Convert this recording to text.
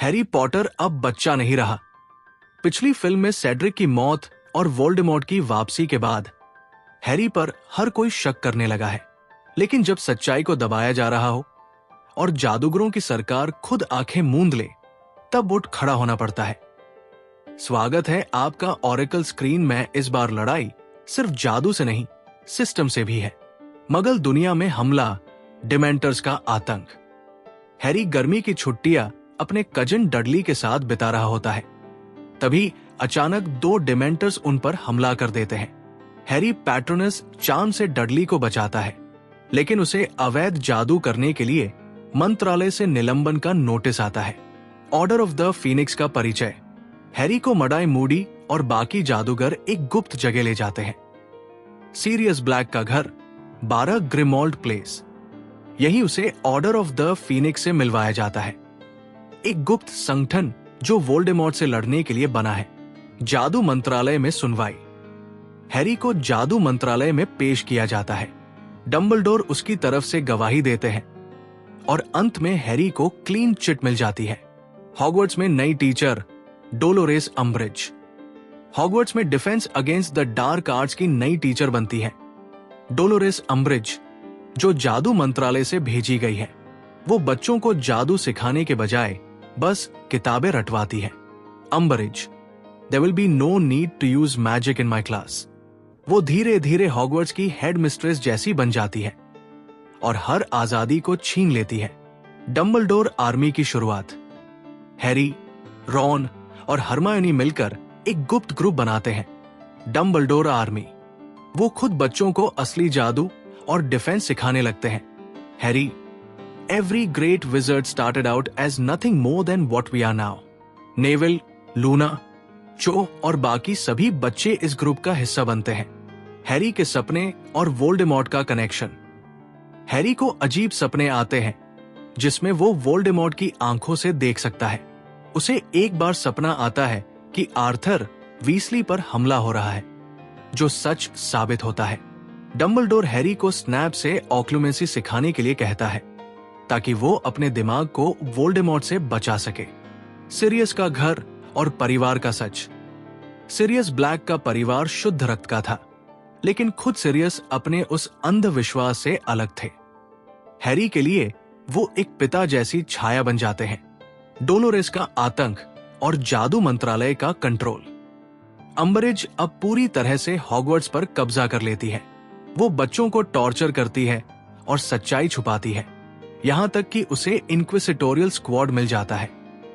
Harry Potter अब बच्चा नहीं रहा। पिछली फिल्म में सेड्रिक की मौत और वोल्डेमॉर्ट की वापसी के बाद हैरी पर हर कोई शक करने लगा है। लेकिन जब सच्चाई को दबाया जा रहा हो और जादूगरों की सरकार खुद आंखें मूंद ले, तब उठ खड़ा होना पड़ता है। स्वागत है आपका ऑरेकल स्क्रीन में। इस बार लड़ाई सिर्फ जादू से नहीं, सिस्टम से भी है। मगल दुनिया में हमला, डिमेंटर्स का आतंक। हैरी गर्मी की छुट्टियां अपने कजिन डडली के साथ बिता रहा होता है। तभी अचानक 2 डिमेंटर्स उन पर हमला कर देते हैं। हैरी पैट्रोनस चार्म से डडली को बचाता है, लेकिन उसे अवैध जादू करने के लिए मंत्रालय से निलंबन का नोटिस आता है। ऑर्डर ऑफ द फीनिक्स का परिचय। हैरी को मडाई मूडी और बाकी जादूगर एक गुप्त जगह ले जाते हैं। सीरियस ब्लैक का घर 12 ग्रिमॉल्ड प्लेस। यही उसे ऑर्डर ऑफ द फीनिक्स से मिलवाया जाता है, एक गुप्त संगठन जो वोल्डेमॉर्ट से लड़ने के लिए बना है। जादू मंत्रालय में सुनवाई। हैरी को जादू मंत्रालय में पेश किया जाता है। डंबलडोर उसकी तरफ से गवाही देते हैं और अंत में हैरी को क्लीन चिट मिल जाती है। हॉगवर्ट्स में नई टीचर डोलोरेस अम्ब्रिज। हॉगवर्ट्स में defence against the dark arts की नई टीचर बनती है डोलोरेस अम्ब्रिज, जो जादू मंत्रालय से भेजी गई है। वो बच्चों को जादू सिखाने के बजाय बस किताबें रटवाती है। Umbridge, there will be no need to use magic in my class. वो धीरे धीरे हॉगवर्ट्स की हेड मिस्ट्रेस जैसी बन जाती है और हर आजादी को छीन लेती है। डंबलडोर आर्मी की शुरुआत। हैरी, रॉन और हरमायोनी मिलकर एक गुप्त ग्रुप बनाते हैं, डंबलडोर आर्मी। वो खुद बच्चों को असली जादू और डिफेंस सिखाने लगते हैं। Harry, every great wizard started out as nothing more than what we are now. Neville, Luna, Cho और बाकी सभी बच्चे इस ग्रुप का हिस्सा बनते हैं। हैरी के सपने और वोल्डेमॉर्ट का कनेक्शन। हैरी को अजीब सपने आते हैं जिसमें वो वोल्डेमॉर्ट की आंखों से देख सकता है। उसे एक बार सपना आता है कि आर्थर वीसली पर हमला हो रहा है, जो सच साबित होता है। डंबलडोर हैरी को स्नैप से ऑक्लुमेंसी सिखाने के लिए कहता है ताकि वो अपने दिमाग को वोल्डेमॉर्ट से बचा सके। सिरियस का घर और परिवार का सच। सिरियस ब्लैक का परिवार शुद्ध रक्त का था, लेकिन खुद सिरियस अपने उस अंधविश्वास से अलग थे। हैरी के लिए वो एक पिता जैसी छाया बन जाते हैं। डोलोरेस का आतंक और जादू मंत्रालय का कंट्रोल। अम्बरिज अब पूरी तरह से हॉगवर्ट्स पर कब्जा कर लेती है। वो बच्चों को टॉर्चर करती है और सच्चाई छुपाती है, यहां तक कि उसे इंक्विसिटोरियल स्क्वाड मिल जाता है।